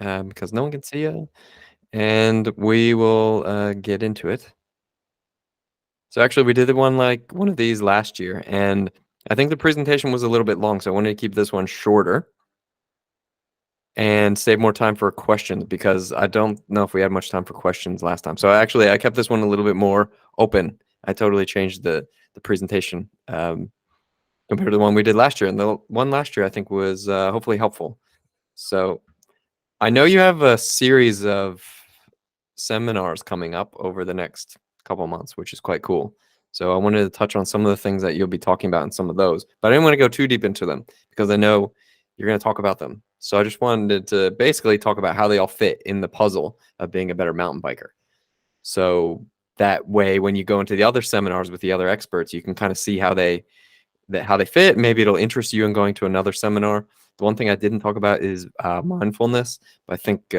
because no one can see you, and we will get into it. So actually, we did one of these last year, and I think the presentation was a little bit long, so I wanted to keep this one shorter and save more time for questions because I don't know if we had much time for questions last time. So actually, I kept this one a little bit more open. I totally changed the presentation compared to the one we did last year, and the one last year I think was hopefully helpful. So I know you have a series of seminars coming up over the next couple months, which is quite cool. So I wanted to touch on some of the things that you'll be talking about in some of those, but I didn't want to go too deep into them because I know you're going to talk about them. So I just wanted to basically talk about how they all fit in the puzzle of being a better mountain biker. So that way, when you go into the other seminars with the other experts, you can kind of see how they fit. Maybe it'll interest you in going to another seminar. The one thing I didn't talk about is mindfulness, but I think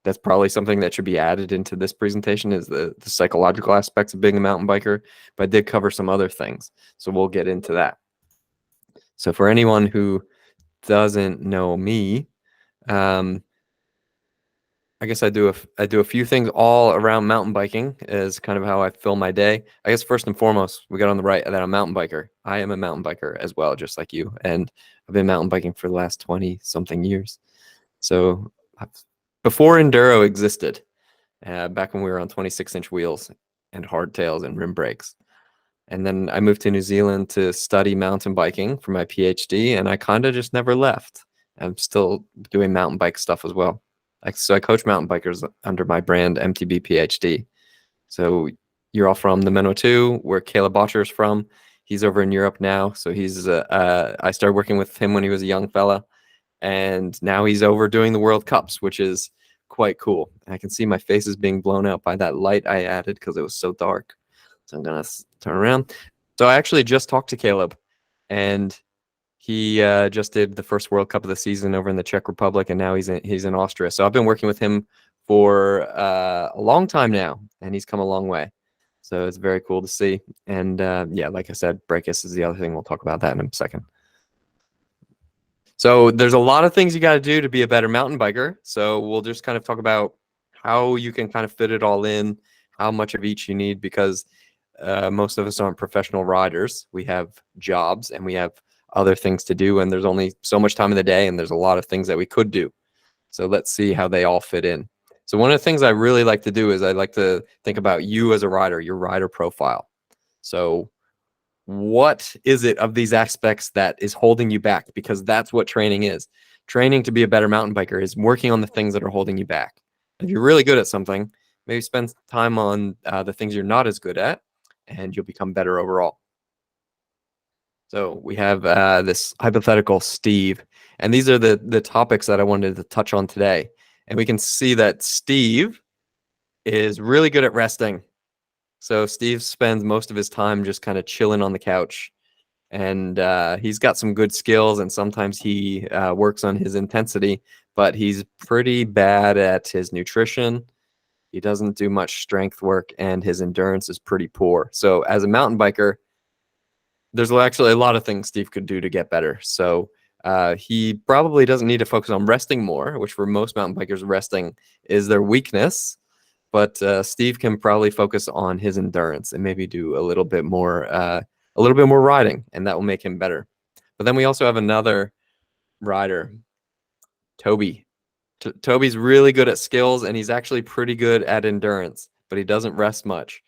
that's probably something that should be added into this presentation is the psychological aspects of being a mountain biker, but I did cover some other things. So we'll get into that. So for anyone who doesn't know me, I guess I do a few things all around mountain biking is kind of how I fill my day. I guess first and foremost, we got on the right that I'm a mountain biker. I am a mountain biker as well, just like you. And I've been mountain biking for the last 20 something years. So before enduro existed, back when we were on 26-inch wheels and hardtails and rim brakes. And then I moved to New Zealand to study mountain biking for my PhD, and I kind of just never left. I'm still doing mountain bike stuff as well. So I coach mountain bikers under my brand MTB PhD. So you're all from the Manawatu, where Caleb Botcher's from. He's over in Europe now. So I started working with him when he was a young fella, and now he's over doing the World Cups, which is quite cool. I can see my face is being blown out by that light I added because it was so dark. So I'm gonna turn around. So I actually just talked to Caleb, and he just did the first World Cup of the season over in the Czech Republic, and now he's in Austria. So I've been working with him for a long time now, and he's come a long way. So it's very cool to see. And yeah, like I said, Breakus is the other thing. We'll talk about that in a second. So there's a lot of things you got to do to be a better mountain biker. So we'll just kind of talk about how you can kind of fit it all in, how much of each you need, because most of us aren't professional riders. We have jobs and we have other things to do, and there's only so much time in the day, and there's a lot of things that we could do. So let's see how they all fit in. So one of the things I really like to do is I like to think about you as a rider, your rider profile. So what is it of these aspects that is holding you back? Because that's what training is. Training to be a better mountain biker is working on the things that are holding you back. If you're really good at something, maybe spend time on the things you're not as good at, and you'll become better overall. So we have this hypothetical Steve, and these are the topics that I wanted to touch on today. And we can see that Steve is really good at resting. So Steve spends most of his time just kind of chilling on the couch, and he's got some good skills, and sometimes he works on his intensity, but he's pretty bad at his nutrition. He doesn't do much strength work, and his endurance is pretty poor. So as a mountain biker, there's actually a lot of things Steve could do to get better. So he probably doesn't need to focus on resting more, which for most mountain bikers, resting is their weakness. But Steve can probably focus on his endurance and maybe do a little bit more riding, and that will make him better. But then we also have another rider, Toby. Toby's really good at skills, and he's actually pretty good at endurance, but he doesn't rest much.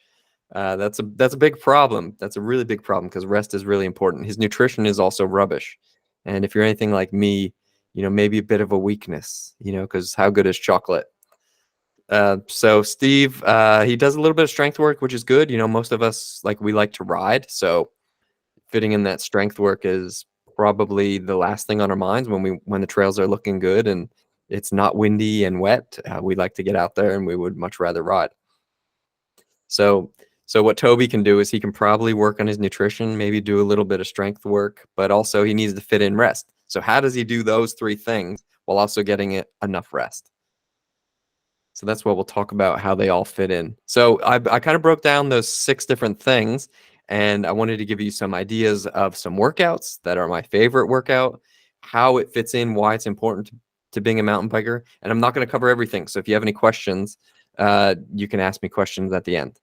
That's a big problem. That's a really big problem because rest is really important. His nutrition is also rubbish, and if you're anything like me, maybe a bit of a weakness, because how good is chocolate? So Steve, he does a little bit of strength work, which is good. Most of us we like to ride, so fitting in that strength work is probably the last thing on our minds when the trails are looking good and it's not windy and wet. We like to get out there, and we would much rather ride. So what Toby can do is he can probably work on his nutrition, maybe do a little bit of strength work, but also he needs to fit in rest. So how does he do those three things while also getting enough rest? So that's what we'll talk about, how they all fit in. So I kind of broke down those 6 different things, and I wanted to give you some ideas of some workouts that are my favorite workout, how it fits in, why it's important to to being a mountain biker, and I'm not going to cover everything. So if you have any questions, you can ask me questions at the end,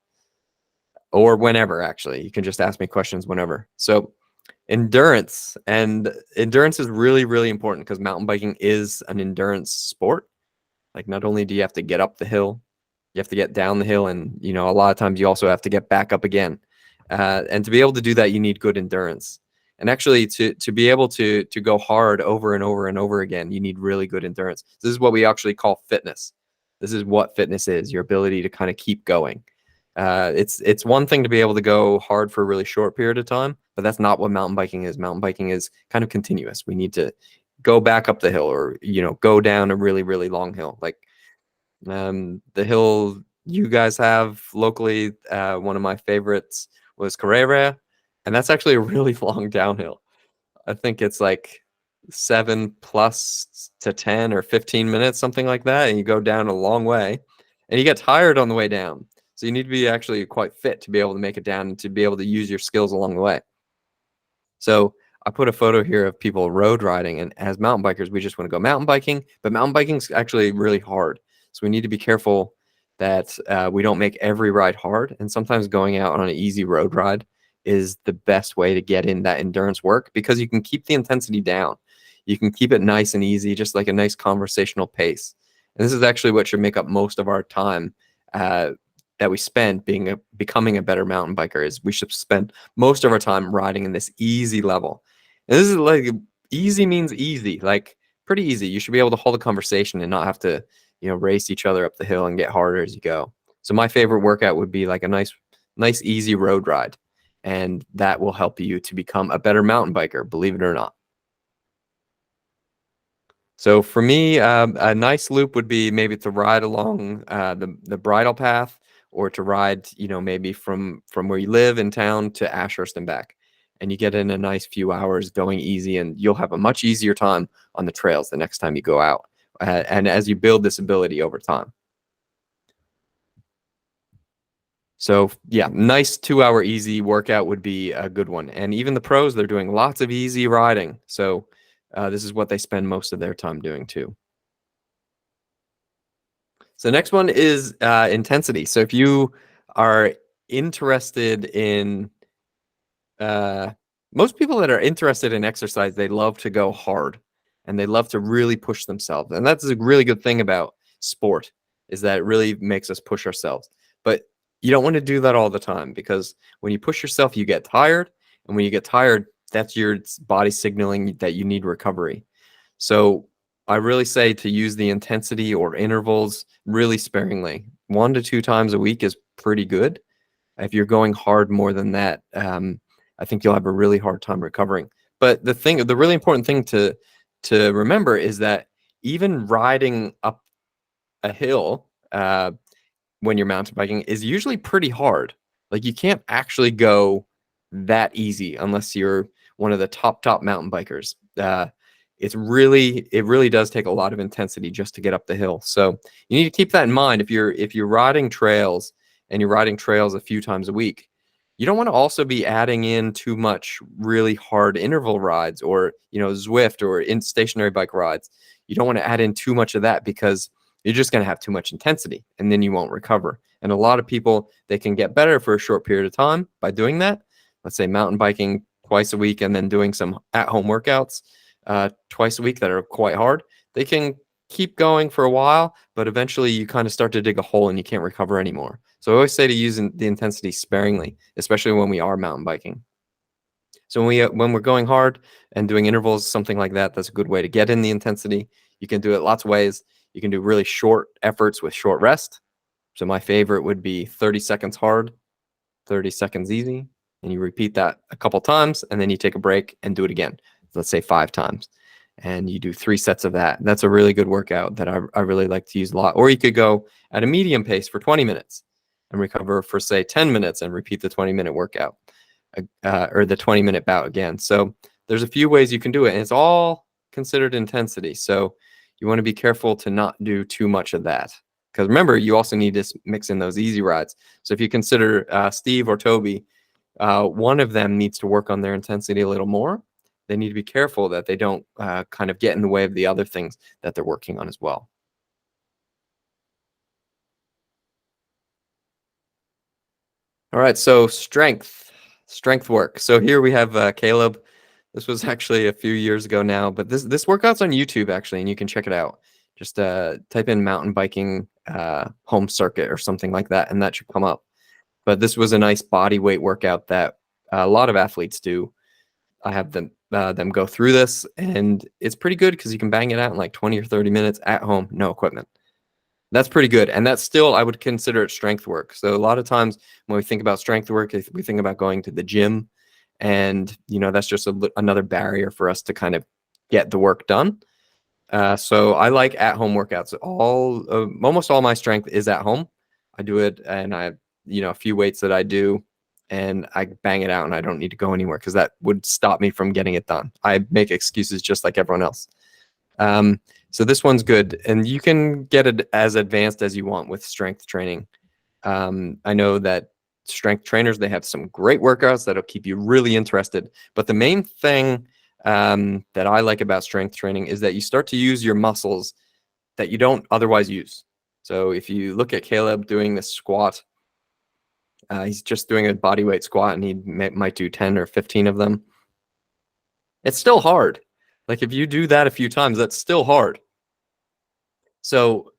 or whenever. Actually, you can just ask me questions whenever. So endurance is really, really important because mountain biking is an endurance sport. Like, not only do you have to get up the hill, you have to get down the hill, and a lot of times you also have to get back up again. And to be able to do that, you need good endurance. And actually, to be able to go hard over and over and over again, you need really good endurance. This is what we actually call fitness. This is what fitness is: your ability to kind of keep going. It's one thing to be able to go hard for a really short period of time, but that's not what mountain biking is. Mountain biking is kind of continuous. We need to go back up the hill, or go down a really, really long hill. Like the hill you guys have locally, one of my favorites was Carrera, and that's actually a really long downhill. I think it's like 7+ to 10 or 15 minutes, something like that, and you go down a long way, and you get tired on the way down. So you need to be actually quite fit to be able to make it down and to be able to use your skills along the way. So I put a photo here of people road riding, and as mountain bikers, we just want to go mountain biking, but mountain biking is actually really hard. So we need to be careful that we don't make every ride hard. And sometimes going out on an easy road ride is the best way to get in that endurance work, because you can keep the intensity down. You can keep it nice and easy, just like a nice conversational pace. And this is actually what should make up most of our time that we spend becoming a better mountain biker. Is we should spend most of our time riding in this easy level. And this is like, easy means easy, like pretty easy. You should be able to hold a conversation and not have to, race each other up the hill and get harder as you go. So my favorite workout would be like a nice, easy road ride. And that will help you to become a better mountain biker, believe it or not. So for me, a nice loop would be maybe to ride along the bridle path, or to ride, maybe from where you live in town to Ashurst and back. And you get in a nice few hours going easy, and you'll have a much easier time on the trails the next time you go out. And as you build this ability over time. So yeah, nice 2-hour easy workout would be a good one. And even the pros, they're doing lots of easy riding. So this is what they spend most of their time doing too. So next one is intensity. So if you are interested in, most people that are interested in exercise, they love to go hard and they love to really push themselves. And that's a really good thing about sport, is that it really makes us push ourselves. But you don't want to do that all the time, because when you push yourself, you get tired. And when you get tired, that's your body signaling that you need recovery. So I really say to use the intensity or intervals really sparingly. 1 to 2 times a week is pretty good. If you're going hard more than that, I think you'll have a really hard time recovering. But the really important thing to remember is that even riding up a hill when you're mountain biking is usually pretty hard. Like, you can't actually go that easy unless you're one of the top mountain bikers. It really does take a lot of intensity just to get up the hill. So you need to keep that in mind. If you're riding trails, and you're riding trails a few times a week, you don't want to also be adding in too much really hard interval rides, or Zwift or in stationary bike rides. You don't want to add in too much of that, because you're just going to have too much intensity, and then you won't recover. And a lot of people, they can get better for a short period of time by doing that. Let's say mountain biking twice a week, and then doing some at-home workouts twice a week that are quite hard. They can keep going for a while, but eventually you kind of start to dig a hole and you can't recover anymore. So I always say to use the intensity sparingly, especially when we are mountain biking. So when we're going hard and doing intervals, something like that, that's a good way to get in the intensity. You can do it lots of ways. You can do really short efforts with short rest. So my favorite would be 30 seconds hard, 30 seconds easy, and you repeat that a couple times, and then you take a break and do it again. Let's say 5 times. And you do 3 sets of that. That's a really good workout that I really like to use a lot. Or you could go at a medium pace for 20 minutes and recover for, say, 10 minutes and repeat the 20-minute workout, or the 20-minute bout again. So there's a few ways you can do it, and it's all considered intensity. So you want to be careful to not do too much of that, because remember, you also need to mix in those easy rides. So if you consider Steve or Toby, one of them needs to work on their intensity a little more, they need to be careful that they don't kind of get in the way of the other things that they're working on as well. All right, so strength work. So here we have Caleb. This was actually a few years ago now, but this workout's on YouTube actually, and you can check it out. Just type in mountain biking home circuit or something like that, and that should come up. But this was a nice body weight workout that a lot of athletes do. I have them go through this, and it's pretty good because you can bang it out in like 20 or 30 minutes at home, no equipment. That's pretty good, and that's still, I would consider it strength work. So a lot of times when we think about strength work, if we think about going to the gym, and that's just another barrier for us to kind of get the work done. So I like at-home workouts. Almost all my strength is at home. I do it, and I have a few weights that I do, and I bang it out, and I don't need to go anywhere because that would stop me from getting it done. I make excuses just like everyone else. So this one's good, and you can get it as advanced as you want with strength training. I know that strength trainers, they have some great workouts that'll keep you really interested. But the main thing that I like about strength training is that you start to use your muscles that you don't otherwise use. So if you look at Caleb doing this squat, he's just doing a body weight squat, and he might do 10 or 15 of them. It's still hard. Like if you do that a few times, that's still hard. So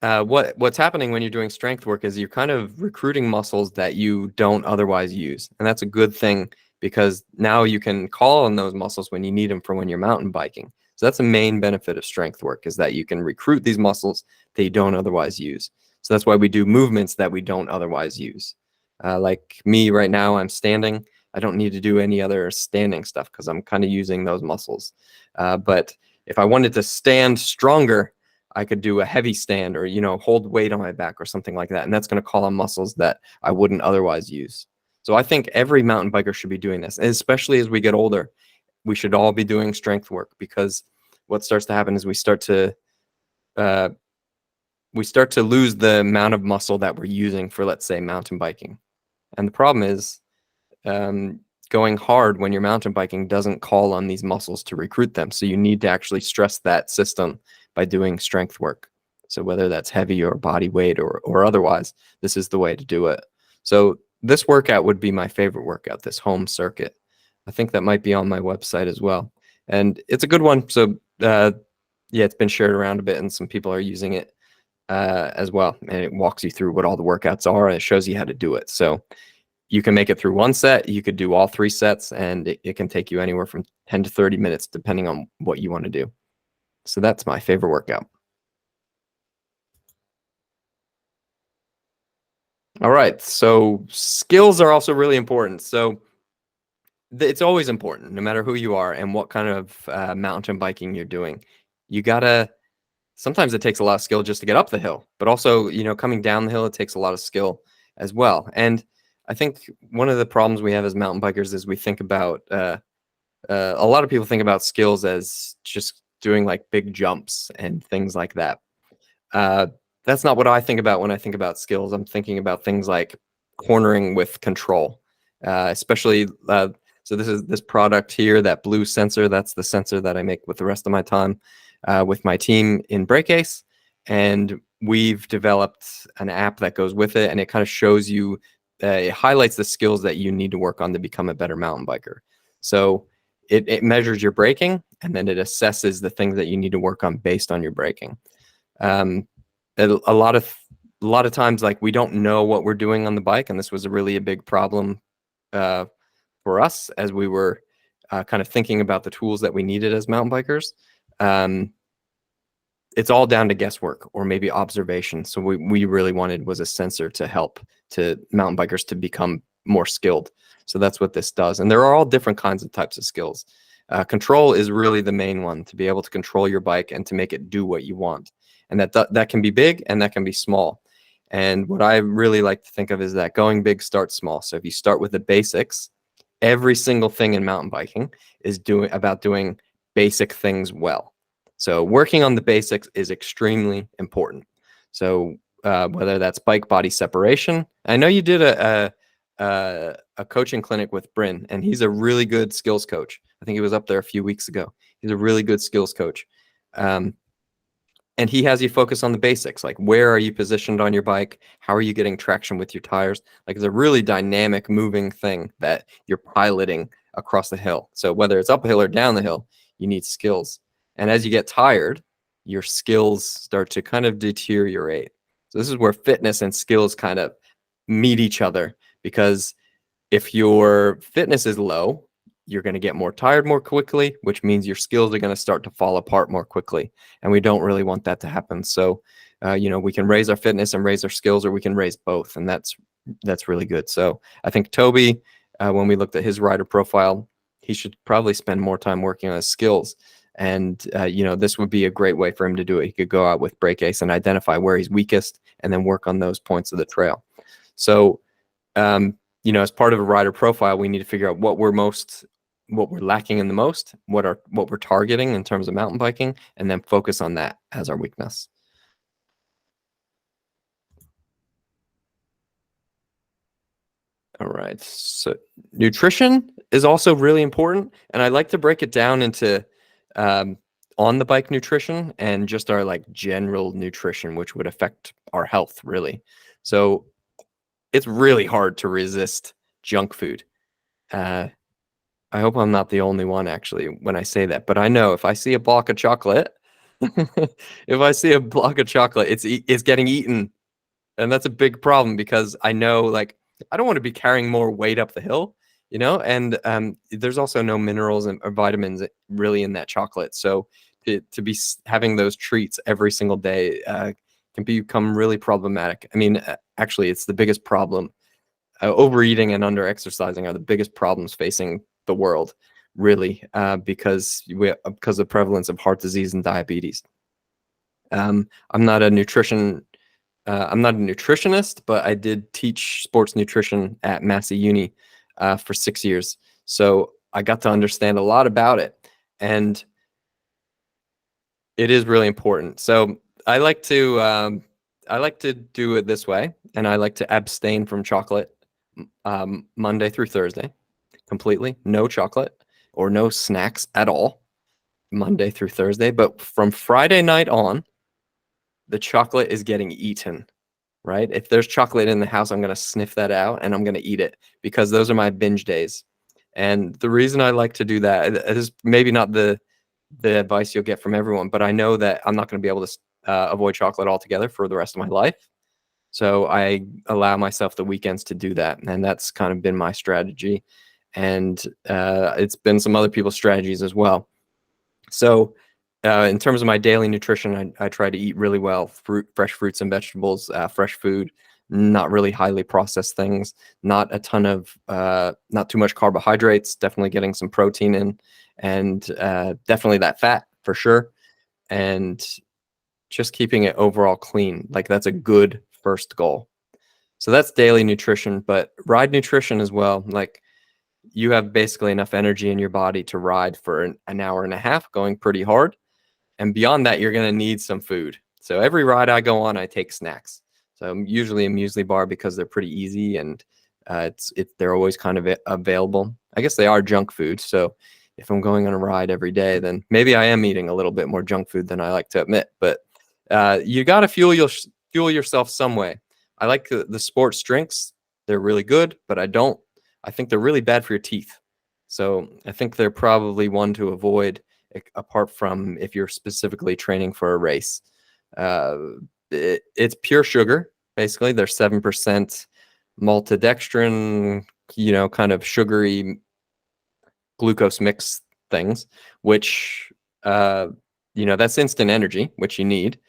what's happening when you're doing strength work is you're kind of recruiting muscles that you don't otherwise use. And that's a good thing because now you can call on those muscles when you need them for when you're mountain biking. So that's a main benefit of strength work, is that you can recruit these muscles that you don't otherwise use. So that's why we do movements that we don't otherwise use. Like me right now, I'm standing. I don't need to do any other standing stuff because I'm kind of using those muscles. But if I wanted to stand stronger, I could do a heavy stand or, hold weight on my back or something like that. And that's going to call on muscles that I wouldn't otherwise use. So I think every mountain biker should be doing this, and especially as we get older. We should all be doing strength work, because what starts to happen is we start to lose the amount of muscle that we're using for, let's say, mountain biking. And the problem is going hard when you're mountain biking doesn't call on these muscles to recruit them. So you need to actually stress that system by doing strength work. So whether that's heavy or body weight or otherwise, this is the way to do it. So this workout would be my favorite workout, this home circuit. I think that might be on my website as well. And it's a good one. So yeah, it's been shared around a bit, and some people are using it as well. And it walks you through what all the workouts are, and it shows you how to do it. So you can make it through one set. You could do all 3 sets, and it can take you anywhere from 10 to 30 minutes, depending on what you want to do. So that's my favorite workout. All right. So skills are also really important. So it's always important, no matter who you are and what kind of mountain biking you're doing. Sometimes it takes a lot of skill just to get up the hill, but also, coming down the hill, it takes a lot of skill as well. And I think one of the problems we have as mountain bikers is we think about, a lot of people think about skills as just doing like big jumps and things like that. That's not what I think about when I think about skills. I'm thinking about things like cornering with control, especially. So this is this product here, that blue sensor. That's the sensor that I make with the rest of my time with my team in BrakeAce. And we've developed an app that goes with it, and it kind of shows you, it highlights the skills that you need to work on to become a better mountain biker. So it measures your braking, and then it assesses the things that you need to work on based on your braking. A lot of times, like, we don't know what we're doing on the bike, and this was a big problem for us as we were kind of thinking about the tools that we needed as mountain bikers. It's all down to guesswork or maybe observation. So we really wanted was a sensor to help to mountain bikers to become more skilled. So that's what this does. And there are all different kinds of types of skills. Control is really the main one, to be able to control your bike and to make it do what you want. And that can be big and that can be small. And what I really like to think of is that going big starts small. So if you start with the basics, every single thing in mountain biking is about doing basic things well. So working on the basics is extremely important. So whether that's bike body separation, I know you did a a coaching clinic with Bryn, and he's a really good skills coach. I think he was up there a few weeks ago. He's a really good skills coach. And he has you focus on the basics, like where are you positioned on your bike? How are you getting traction with your tires? Like it's a really dynamic moving thing that you're piloting across the hill. So whether it's uphill or down the hill, you need skills. And as you get tired, your skills start to kind of deteriorate. So this is where fitness and skills kind of meet each other, because if your fitness is low, you're going to get more tired more quickly, which means your skills are going to start to fall apart more quickly. And we don't really want that to happen. So, we can raise our fitness and raise our skills, or we can raise both. And that's really good. So I think Toby, when we looked at his rider profile, he should probably spend more time working on his skills. And, this would be a great way for him to do it. He could go out with Break Ace and identify where he's weakest and then work on those points of the trail. So, as part of a rider profile, we need to figure out what we're lacking in the most, what we're targeting in terms of mountain biking, and then focus on that as our weakness. All right. So nutrition is also really important, and I like to break it down into on the bike nutrition and just our like general nutrition, which would affect our health really. So it's really hard to resist junk food. I hope I'm not the only one actually when I say that, but I know if I see a block of chocolate, it's getting eaten, and that's a big problem because I know like I don't want to be carrying more weight up the hill, and there's also no minerals or vitamins really in that chocolate. So to be having those treats every single day can become really problematic. I mean, actually, it's the biggest problem. Overeating and under exercising are the biggest problems facing the world, really, because of the prevalence of heart disease and diabetes. I'm not a nutritionist, but I did teach sports nutrition at Massey Uni for 6 years, so I got to understand a lot about it, and it is really important. So I like to do it this way, and I like to abstain from chocolate Monday through Thursday, completely, no chocolate or no snacks at all, Monday through Thursday. But from Friday night on, the chocolate is getting eaten, right? If there's chocolate in the house, I'm going to sniff that out and I'm going to eat it, because those are my binge days. And the reason I like to do that is maybe not the advice you'll get from everyone, but I know that I'm not going to be able to avoid chocolate altogether for the rest of my life. So I allow myself the weekends to do that. And that's kind of been my strategy. And it's been some other people's strategies as well. So in terms of my daily nutrition, I try to eat really well, fresh fruits and vegetables, fresh food, not really highly processed things, not a ton of, not too much carbohydrates, definitely getting some protein in, and definitely that fat for sure. And just keeping it overall clean. Like that's a good first goal. So that's daily nutrition, but ride nutrition as well. Like you have basically enough energy in your body to ride for an hour and a half going pretty hard. And beyond that, you're going to need some food. So every ride I go on, I take snacks. So I'm usually a muesli bar because they're pretty easy, and they're always kind of available. I guess they are junk food. So if I'm going on a ride every day, then maybe I am eating a little bit more junk food than I like to admit. But you got to fuel yourself some way. I like the sports drinks. They're really good, but I think they're really bad for your teeth. So I think they're probably one to avoid, apart from if you're specifically training for a race. It's pure sugar, basically. They're 7% maltodextrin, kind of sugary glucose mix things, which, that's instant energy, which you need.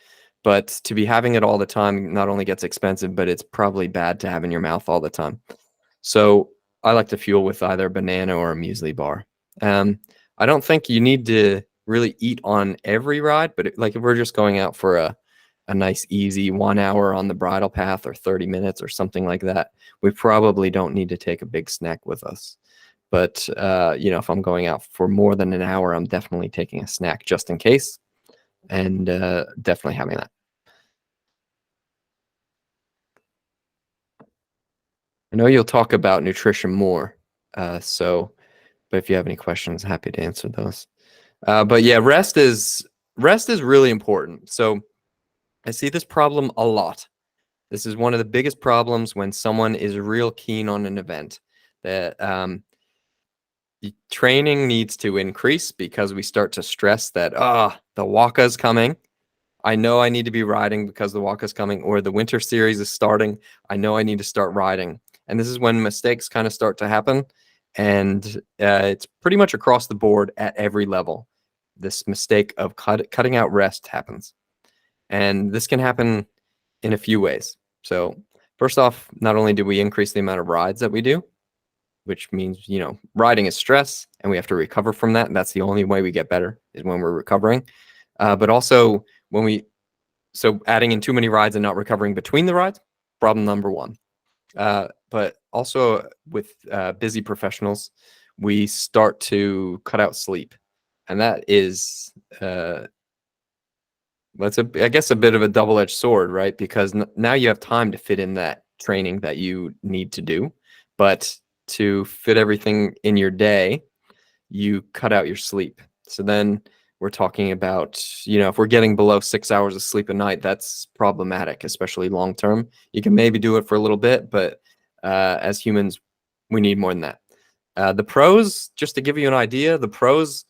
But to be having it all the time not only gets expensive, but it's probably bad to have in your mouth all the time. So I like to fuel with either a banana or a muesli bar. I don't think you need to really eat on every ride, but if we're just going out for a nice easy 1 hour on the bridle path or 30 minutes or something like that, we probably don't need to take a big snack with us. But if I'm going out for more than an hour, I'm definitely taking a snack just in case, and definitely having that. I know you'll talk about nutrition more. But if you have any questions, happy to answer those. But yeah, rest is really important. So I see this problem a lot. This is one of the biggest problems when someone is real keen on an event, that training needs to increase because we start to stress that, the Waka's coming. I know I need to be riding because the Waka's coming, or the winter series is starting. I know I need to start riding. And this is when mistakes kind of start to happen. And it's pretty much across the board at every level. This mistake of cutting out rest happens. And this can happen in a few ways. So first off, not only do we increase the amount of rides that we do, which means, riding is stress and we have to recover from that. And that's the only way we get better, is when we're recovering. But also so adding in too many rides and not recovering between the rides, problem number one. But also with busy professionals, we start to cut out sleep. And that is, I guess, a bit of a double-edged sword, right? Because now you have time to fit in that training that you need to do. But to fit everything in your day, you cut out your sleep. So then we're talking about, if we're getting below 6 hours of sleep a night, that's problematic, especially long term. You can maybe do it for a little bit, but as humans, we need more than that. The pros, just to give you an idea, the pros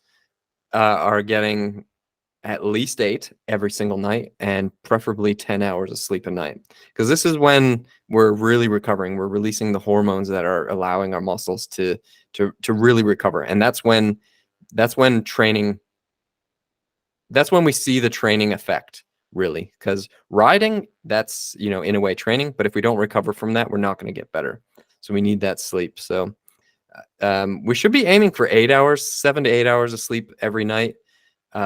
are getting at least 8 every single night, and preferably 10 hours of sleep a night, because this is when we're really recovering. We're releasing the hormones that are allowing our muscles to really recover. And that's when we see the training effect, really, because riding, that's, in a way training, but if we don't recover from that, we're not going to get better. So we need that sleep. So we should be aiming for 8 hours, 7 to 8 hours of sleep every night,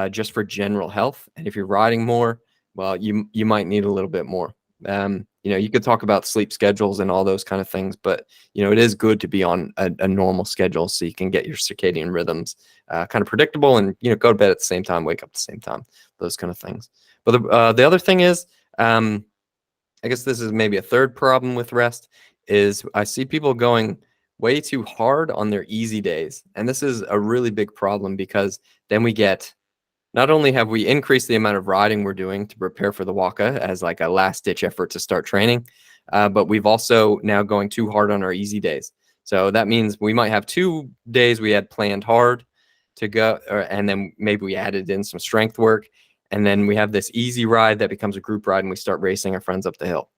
just for general health. And if you're riding more, well, you might need a little bit more. You could talk about sleep schedules and all those kind of things, but it is good to be on a normal schedule so you can get your circadian rhythms kind of predictable, and go to bed at the same time, wake up at the same time, those kind of things. But the other thing is, I guess this is maybe a third problem with rest, is I see people going way too hard on their easy days. And this is a really big problem, because then not only have we increased the amount of riding we're doing to prepare for the Waka as like a last ditch effort to start training, but we've also now going too hard on our easy days. So that means we might have 2 days we had planned hard to go, and then maybe we added in some strength work, and then we have this easy ride that becomes a group ride, and we start racing our friends up the hill.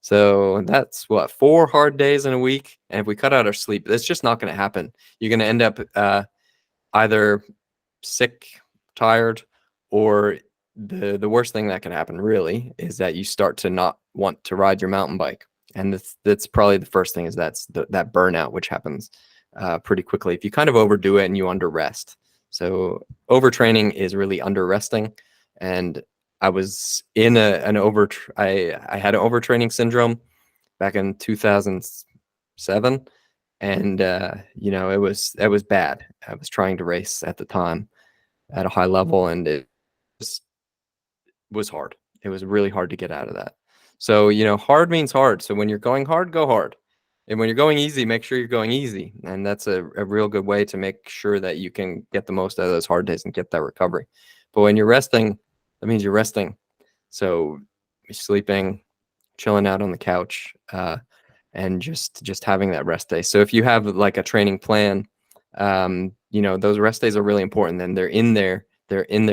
So that's 4 hard days in a week. And if we cut out our sleep, that's just not going to happen. You're going to end up either sick, tired, or the worst thing that can happen, really, is that you start to not want to ride your mountain bike. And that's probably the first thing, is that burnout, which happens pretty quickly if you kind of overdo it and you under rest. So overtraining is really under resting. And I was in I had an overtraining syndrome back in 2007, and it was bad. I was trying to race at the time at a high level, and it was hard. It was really hard to get out of that. So hard means hard. So when you're going hard, go hard. And when you're going easy, make sure you're going easy. And that's a real good way to make sure that you can get the most out of those hard days and get that recovery. But when you're resting, that means you're resting. So you're sleeping, chilling out on the couch, and just having that rest day. So if you have like a training plan, those rest days are really important, and they're in there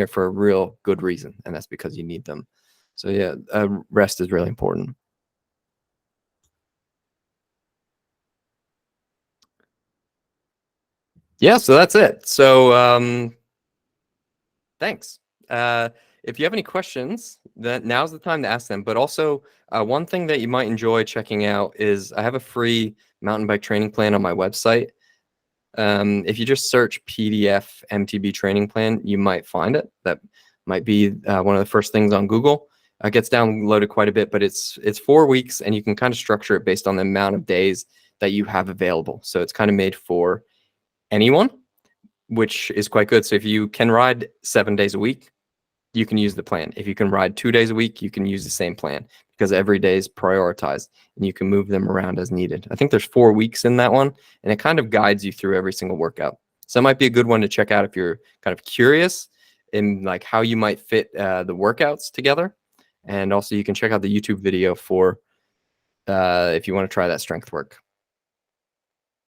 for a real good reason, and that's because you need them. So yeah, rest is really important. Yeah, so that's it. So thanks. If you have any questions, then now's the time to ask them. But also, one thing that you might enjoy checking out is I have a free mountain bike training plan on my website. If you just search PDF MTB training plan, you might find it. That might be one of the first things on Google. It gets downloaded quite a bit, but it's 4 weeks, and you can kind of structure it based on the amount of days that you have available. So it's kind of made for anyone, which is quite good. So if you can ride 7 days a week, you can use the plan. If you can ride 2 days a week, you can use the same plan, because every day is prioritized and you can move them around as needed. I think there's 4 weeks in that one, and it kind of guides you through every single workout. So it might be a good one to check out if you're kind of curious in like how you might fit the workouts together. And also you can check out the YouTube video for if you want to try that strength work.